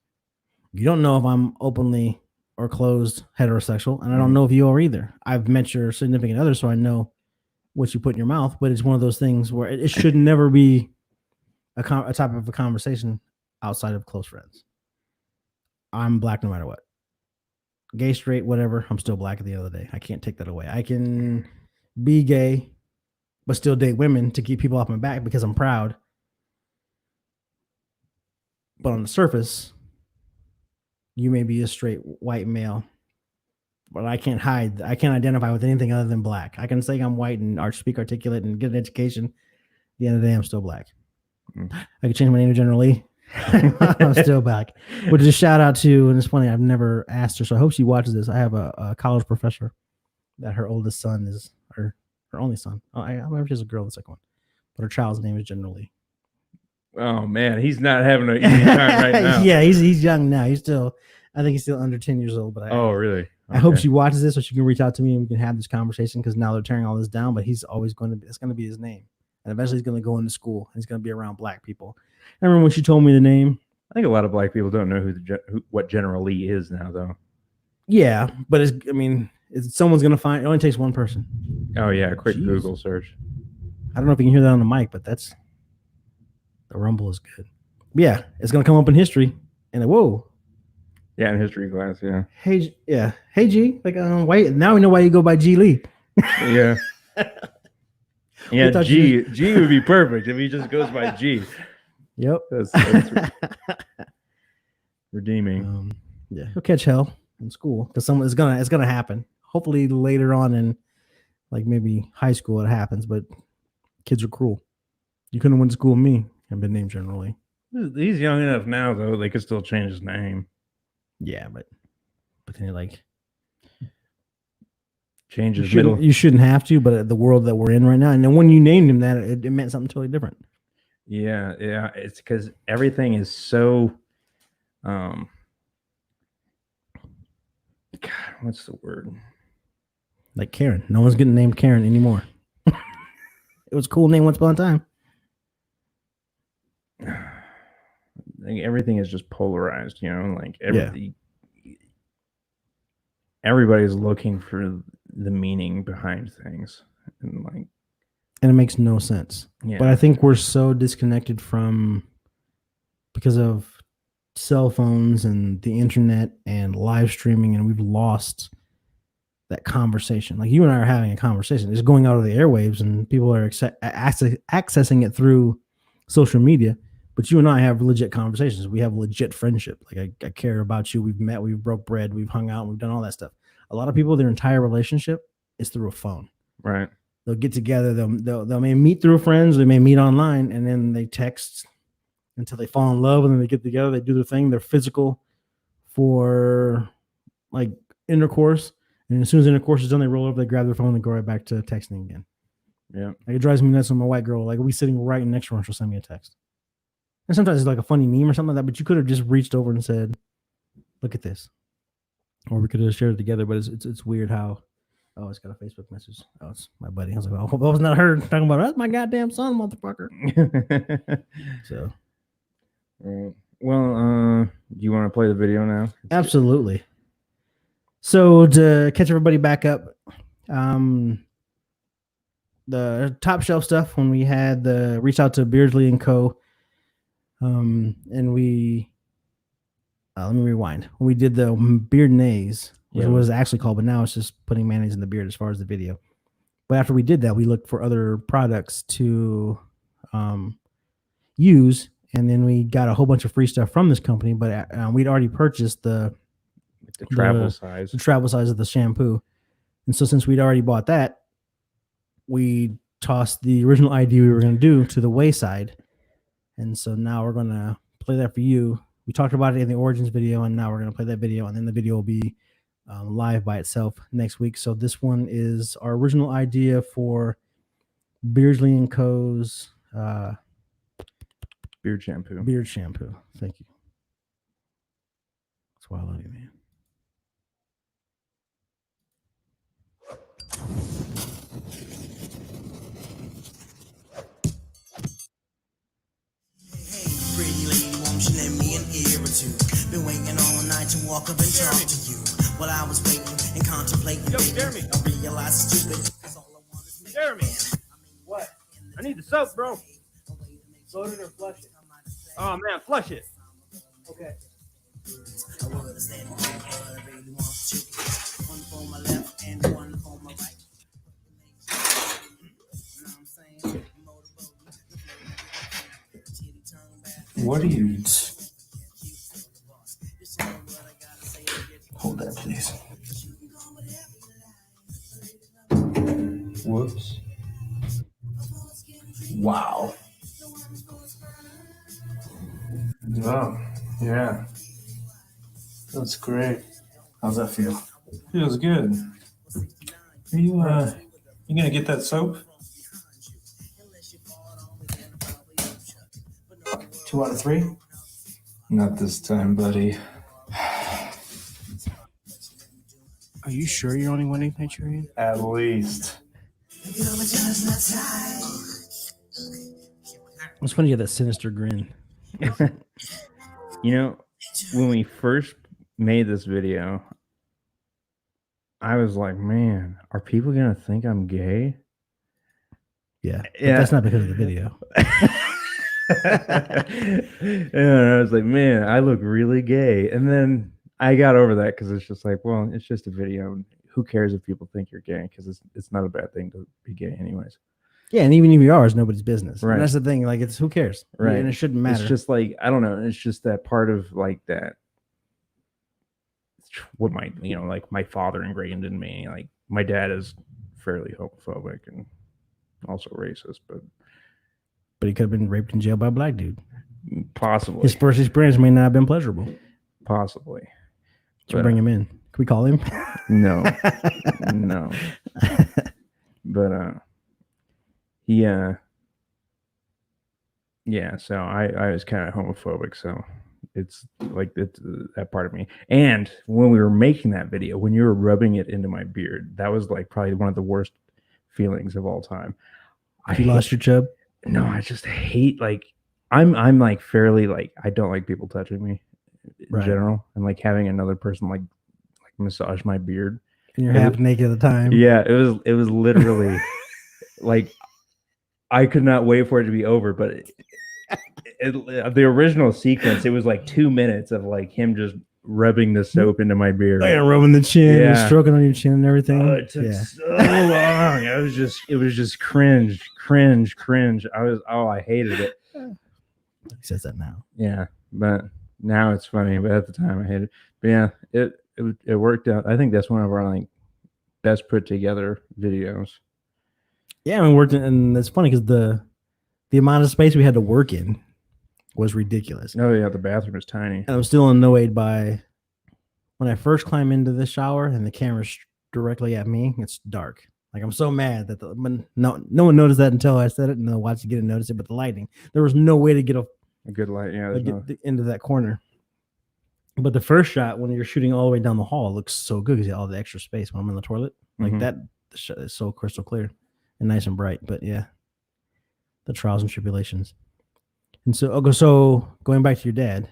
You don't know if I'm openly or closed heterosexual, and I don't know if you are either. I've met your significant other, so I know what you put in your mouth, but it's one of those things where it should never be a type of a conversation outside of close friends. I'm black no matter what. Gay, straight, whatever. I'm still black at the end of the day. I can't take that away. I can be gay, but still date women to keep people off my back because I'm proud. But on the surface, you may be a straight white male, but I can't hide. I can't identify with anything other than black. I can say I'm white and speak articulate and get an education. At the end of the day, I'm still black. I could change my name to General Lee. I'm still back. Which is a shout out to, and it's funny, I've never asked her, so I hope she watches this. I have a college professor that her oldest son is her only son. I remember she's a girl, the second one, but her child's name is General Lee. Oh man, he's not having an easy time right now. Yeah, he's young now. I think he's still under 10 years old. But really? Okay. I hope she watches this so she can reach out to me and we can have this conversation because now they're tearing all this down. But he's always it's going to be his name, and eventually he's going to go into school and he's going to be around black people. I remember when she told me the name. I think a lot of black people don't know what General Lee is now, though. Yeah, but someone's going to find. It only takes one person. Oh yeah, quick Google search. I don't know if you can hear that on the mic, but the rumble is good. But yeah, it's going to come up in history, and whoa. Yeah, in history class, yeah. Hey, yeah. Hey, G. Like, wait. Now we know why you go by G Lee. Yeah. Yeah, G would be perfect if he just goes by G. Yep. That's redeeming. Yeah, he'll catch hell in school because it's gonna happen. Hopefully later on in like maybe high school it happens, but kids are cruel. You couldn't went to school with me and been named General Lee. He's young enough now, though. They could still change his name. Yeah, but then you're like, change his middle. You shouldn't have to, but the world that we're in right now, and then when you named him that, it meant something totally different. Yeah. It's because everything is so, God, what's the word? Like Karen. No one's getting named Karen anymore. It was a cool name once upon a time. Like everything is just polarized, like everybody's looking for the meaning behind things, and it makes no sense. Yeah. But I think we're so disconnected because of cell phones and the internet and live streaming, and we've lost that conversation. Like you and I are having a conversation. It's going out of the airwaves, and people are accessing it through social media. But you and I have legit conversations. We have legit friendship. Like I care about you. We've met. We've broke bread. We've hung out. We've done all that stuff. A lot of people, their entire relationship is through a phone. Right. They'll get together. They may meet through friends. They may meet online, and then they text until they fall in love, and then they get together. They do their thing. They're physical for like intercourse, and as soon as intercourse is done, they roll over. They grab their phone and go right back to texting again. Yeah. Like it drives me nuts when my white girl, like, we'll be sitting right next to her and she'll send me a text. And sometimes it's like a funny meme or something like that, but you could have just reached over and said, look at this. Or we could have shared it together, but it's weird how, oh, it's got a Facebook message. Oh, it's my buddy. I was like, oh, I hope that was not her talking about, that's my goddamn son, motherfucker. So. Well, do you want to play the video now? Absolutely. So to catch everybody back up, the top shelf stuff when we had reach out to Beardsley and Co. And we let me rewind. When we did the Beardnaise, which was actually called, but now it's just putting mayonnaise in the beard as far as the video. But after we did that, we looked for other products to use, and then we got a whole bunch of free stuff from this company. But we'd already purchased the travel size of the shampoo, and so since we'd already bought that, we tossed the original idea we were going to do to the wayside. And so now we're going to play that for you. We talked about it in the Origins video, and now we're going to play that video, and then the video will be live by itself next week. So this one is our original idea for Beardsley and Co.'s beard shampoo. Beard shampoo. Thank you. That's why I love you, man. Pretty lady, won't you lend me an ear or two? Been waiting all night to walk up and talk to you. While I was waiting and contemplating, Jeremy. I realized stupid. All I want is me. Jeremy, what? I need the soap, bro. Load it or flush it? Oh man, flush it. Okay. I would have said no, but I really want chicken. One for my left and one for my right. You know what I'm saying? Motorboat, titty tongue back. What are you? Hold that, please. Whoops. Wow. Oh, yeah. That's great. How's that feel? Feels good. Are you gonna get that soap? 2 out of 3? Not this time, buddy. Are you sure you're only one Nigerian? At least. It's funny you have that sinister grin. You know, when we first made this video, I was like, man, are people gonna think I'm gay? Yeah. But Yeah. that's not because of the video. And I was like, man, I look really gay. And then I got over that because it's just like, well, it's just a video. Who cares if people think you're gay? Because it's not a bad thing to be gay, anyways. Yeah, and even if you are, it's nobody's business. Right. And that's the thing. Like, it's who cares? Right. And it shouldn't matter. It's just like, I don't know. It's just that part of like that. What my, you know, like my father ingrained in me. Like my dad is fairly homophobic and also racist, but he could have been raped in jail by a black dude. possibly, His first experience may not have been pleasurable. possibly. Should But, bring him in. Can we call him? No, no. But he yeah. So I was kind of homophobic. So it's like it's that part of me. And when we were making that video, when you were rubbing it into my beard, that was like probably one of the worst feelings of all time. You lost your chub? No, I just hate like I'm like fairly like I don't like people touching me in Right. general, and like having another person like massage my beard. And you're It half was- naked at the time. Yeah, it was literally like I could not wait for it to be over, but the original sequence, it was like 2 minutes of like him just rubbing the soap into my beard. And rubbing the chin and Yeah. stroking on your chin and everything. Oh, it took Yeah. so long. It was just cringe. I hated it. He says that now. Yeah, but now it's funny. But at the time, I hated it. But yeah, it worked out. I think that's one of our like best put together videos. Yeah, we worked in, and it's funny because the amount of space we had to work in was ridiculous. Oh yeah, the bathroom is tiny. And I'm still annoyed by when I first climb into the shower and the camera's directly at me. It's dark. Like I'm so mad that no one noticed that until I said it, and they'll watch it get to notice it. But the lighting, there was no way to get A good light. Yeah, there's no, into that corner. But the first shot, when you're shooting all the way down the hall, it looks so good because you have all the extra space when I'm in the toilet. Like Mhm. that, the shot is so crystal clear and nice and bright. But yeah, the trials and tribulations. And so going back to your dad,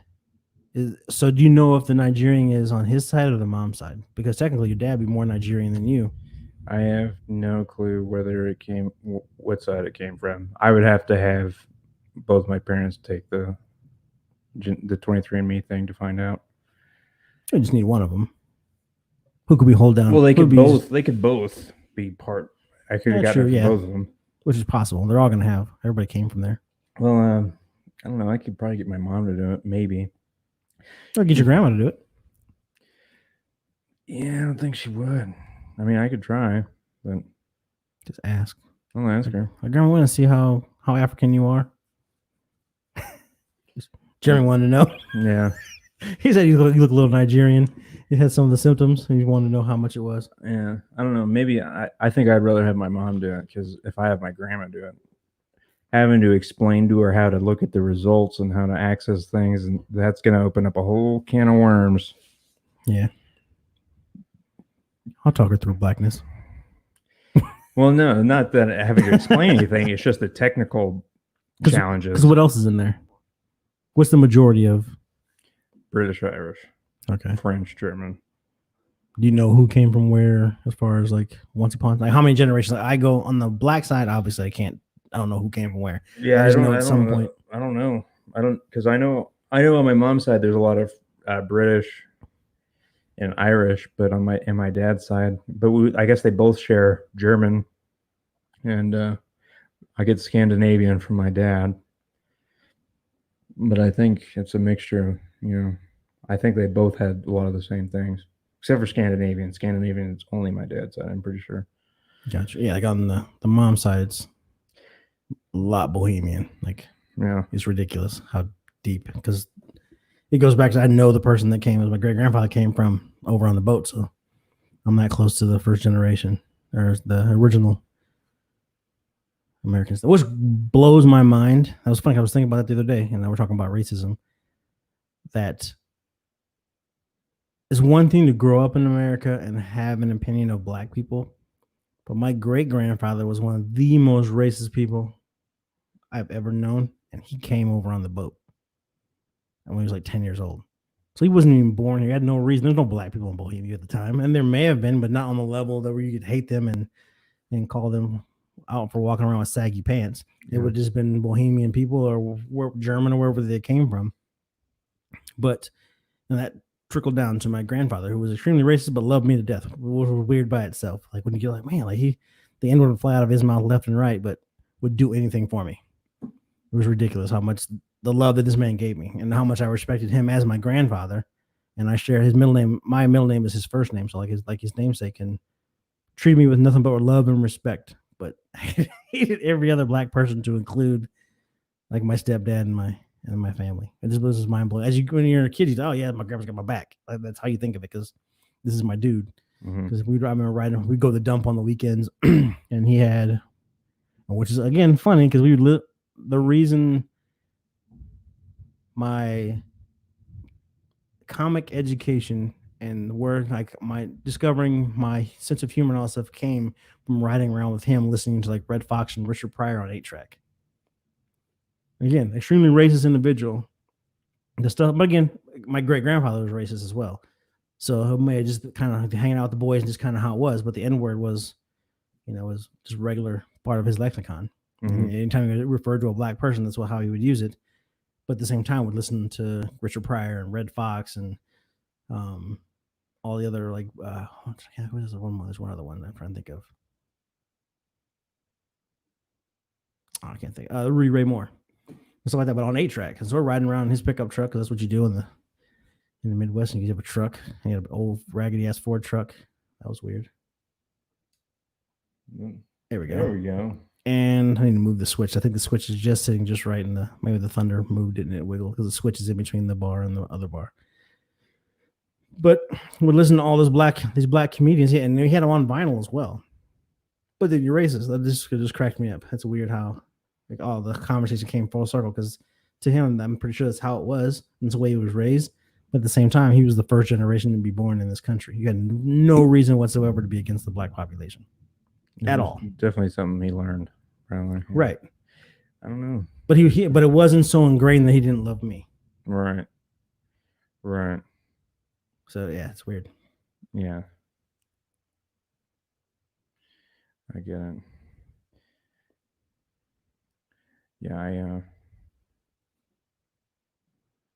so do you know if the Nigerian is on his side or the mom's side? Because technically your dad would be more Nigerian than you. I have no clue whether it came, what side it came from. I would have to have both my parents take the 23andMe thing to find out. You just need one of them. Who could we hold down? Well, they Who could be- both. They could both be part. I could have Yeah, gotten true, it from yeah. both of them. Which is possible. They're all going to have. Everybody came from there. Well, I don't know. I could probably get my mom to do it. Maybe. Or get your grandma to do it. Yeah, I don't think she would. I mean, I could try, but Just ask. I'll ask her. My grandma want to see how African you are. Jeremy wanted to know. Yeah, He said you look a little Nigerian. He had some of the symptoms. And he wanted to know how much it was. yeah. I don't know. Maybe I think I'd rather have my mom do it because if I have my grandma do it, having to explain to her how to look at the results and how to access things, and that's going to open up a whole can of worms. Yeah. I'll talk her through blackness. Well, no, not that having to explain anything. It's just the technical challenges. Because what else is in there? What's the majority of? British, Irish, Okay. French, German. Do you know who came from where as far as like once upon like how many generations? Like I go on the black side, obviously I don't know who came from where. Yeah, I just know at some point. I don't know. Because I know on my mom's side there's a lot of British and Irish, but on my dad's side, but I guess they both share German, and I get Scandinavian from my dad. But I think it's a mixture. I think they both had a lot of the same things, except for Scandinavian. Scandinavian is only my dad's side, I'm pretty sure. Gotcha. Yeah, like on the mom side, it's a lot bohemian. Like, Yeah, it's ridiculous how deep, because it goes back to, I know the person that came, as my great grandfather came from over on the boat, so I'm that close to the first generation or the original Americans, which blows my mind. That was funny. I was thinking about that the other day, and we're talking about racism. That is one thing to grow up in America and have an opinion of black people, but my great grandfather was one of the most racist people I've ever known, and he came over on the boat, and when he was like 10 years old. So he wasn't even born here. He had no reason. There's no black people in Bohemia at the time, and there may have been, but not on the level that where you could hate them and call them out for walking around with saggy pants. It would have just been Bohemian people or German or wherever they came from. But that trickled down to my grandfather, who was extremely racist but loved me to death, which was weird by itself. Like, when you get like, man, like the N word would fly out of his mouth left and right, but would do anything for me. It was ridiculous how much the love that this man gave me and how much I respected him as my grandfather. And I share his middle name. My middle name is his first name, so like his namesake, and treated me with nothing but love and respect. But I hated every other black person, to include like my stepdad and my family. It just was mind blowing. When you're a kid, you oh yeah, my grandpa's got my back. Like, that's how you think of it, because this is my dude. Because I remember riding, we'd go to the dump on the weekends, and he had, which is again funny, because we would the reason my comic education and where like my discovering my sense of humor and all that stuff came from riding around with him, listening to like Red Fox and Richard Pryor on 8-track. Again, extremely racist individual. The stuff, but again, my great grandfather was racist as well. So he may have just kind of hanging out with the boys and just kind of how it was. But the N word was, was just regular part of his lexicon. Mm-hmm. Anytime he referred to a black person, that's how he would use it. But at the same time, would listen to Richard Pryor and Red Fox and all the other like there's one other one I'm trying to think of. I can't think. Ray Moore. Stuff like that, but on 8-track. Because we're riding around in his pickup truck, because that's what you do in the Midwest. And you have a truck. He had an old raggedy ass Ford truck. That was weird. There we go. There we go. And I need to move the switch. I think the switch is just sitting just right in maybe the thunder moved it and it wiggled, because the switch is in between the bar and the other bar. But we're listening to all these black comedians, and he had them on vinyl as well. But then you're racist. That just cracked me up. That's weird how like all the conversation came full circle, because to him, I'm pretty sure that's how it was. That's the way he was raised. But at the same time, he was the first generation to be born in this country. You had no reason whatsoever to be against the black population at all. Definitely something he learned, probably. Right. I don't know. But but it wasn't so ingrained that he didn't love me. Right. Right. So yeah, it's weird. Yeah. I get it. Yeah, I don't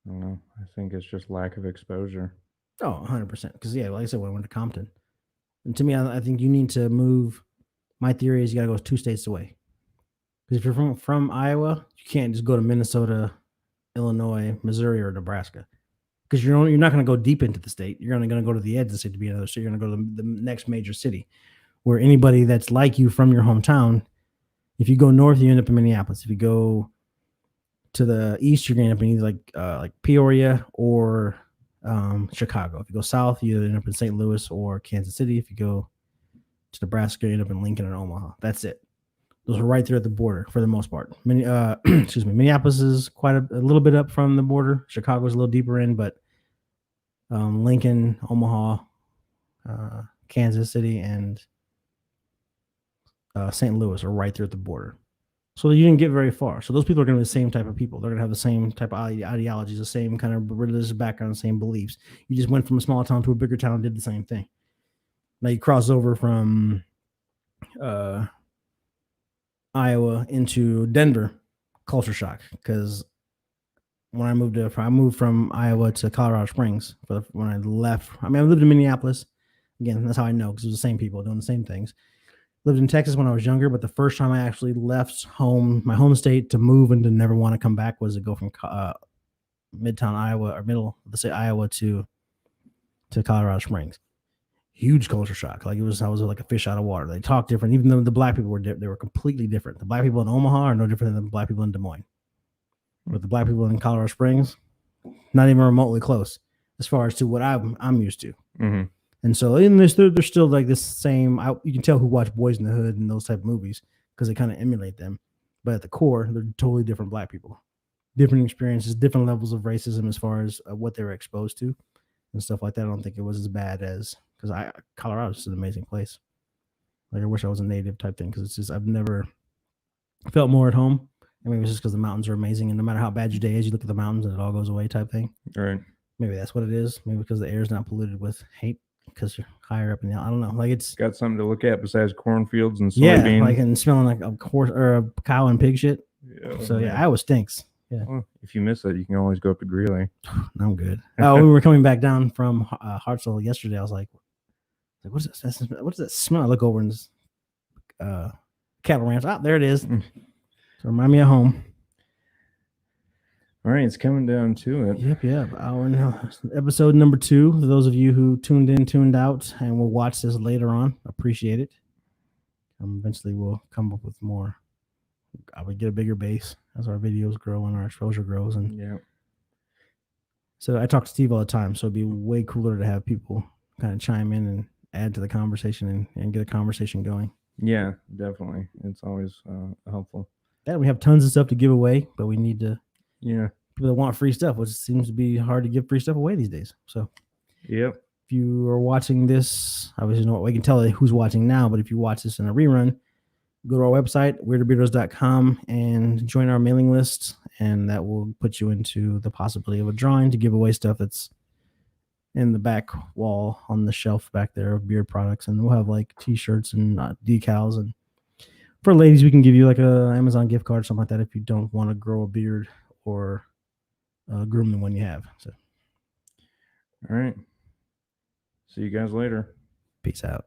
know. I think it's just lack of exposure. Oh, 100%. Because yeah, like I said, when I went to Compton, and to me, I think you need to move. My theory is you got to go 2 states away. Because if you're from Iowa, you can't just go to Minnesota, Illinois, Missouri, or Nebraska. Because you're not going to go deep into the state. You're only going to go to the edge of the state to be another state. You're going to go to the next major city, where anybody that's like you from your hometown. If you go north, you end up in Minneapolis. If you go to the east, you're going to end up in either like Peoria or Chicago. If you go south, you end up in St. Louis or Kansas City. If you go to Nebraska, you end up in Lincoln and Omaha. That's it. Those are right there at the border for the most part. Minneapolis is quite a little bit up from the border. Chicago's a little deeper in, but Lincoln, Omaha, Kansas City, and St. Louis are right there at the border. So you didn't get very far. So those people are going to be the same type of people. They're going to have the same type of ideologies, the same kind of religious background, the same beliefs. You just went from a small town to a bigger town and did the same thing. Now you cross over from Iowa into Denver, culture shock, because when I moved from Iowa to Colorado Springs when I left. I mean, I lived in Minneapolis. Again, that's how I know because it was the same people doing the same things. Lived in Texas when I was younger, but the first time I actually left my home state, to move and to never want to come back was to go from Midtown Iowa or let's say Iowa to Colorado Springs. Huge culture shock. Like I was like a fish out of water. They talk different, even though the black people they were completely different. The black people in Omaha are no different than the black people in Des Moines. But the black people in Colorado Springs, not even remotely close as far as to what I'm used to. Mm-hmm. And so in this, they're still like this same. You can tell who watch Boys in the Hood and those type of movies because they kind of emulate them. But at the core, they're totally different black people, different experiences, different levels of racism as far as what they were exposed to and stuff like that. I don't think it was as bad as because Colorado's just an amazing place. Like I wish I was a native type thing because it's just I've never felt more at home. I mean, it's just because the mountains are amazing, and no matter how bad your day is, you look at the mountains and it all goes away type thing. Right. Maybe that's what it is. Maybe because the air is not polluted with hate because you're higher up in the. I don't know. Like it's got something to look at besides cornfields and soybeans. Yeah, like and smelling like a horse or a cow and pig shit. Yeah, so yeah, Iowa stinks. Yeah. Well, if you miss it, you can always go up to Greeley. I'm good. Oh, we were coming back down from Hartselle yesterday. I was like, what is this? What does that smell? I look over and this cattle ranch. Oh, there it is. So remind me of home. All right, it's coming down to it. Yep. Hour and episode number 2. For those of you who tuned in, tuned out, and will watch this later on, appreciate it. Eventually, we'll come up with more. I would get a bigger base as our videos grow and our exposure grows. And yeah. So I talk to Steve all the time. So it'd be way cooler to have people kind of chime in and add to the conversation and get a conversation going. Yeah, definitely. It's always helpful. And we have tons of stuff to give away, but we need to. Yeah. People that want free stuff, which seems to be hard to give free stuff away these days. So, yep. If you are watching this, obviously, we can tell who's watching now, but if you watch this in a rerun, go to our website, weardedbeirdos.com, and join our mailing list, and that will put you into the possibility of a drawing to give away stuff that's in the back wall on the shelf back there of beard products. And we'll have like t-shirts and decals. And for ladies, we can give you like a Amazon gift card or something like that if you don't want to grow a beard or groom the one you have. So, all right. See you guys later. Peace out.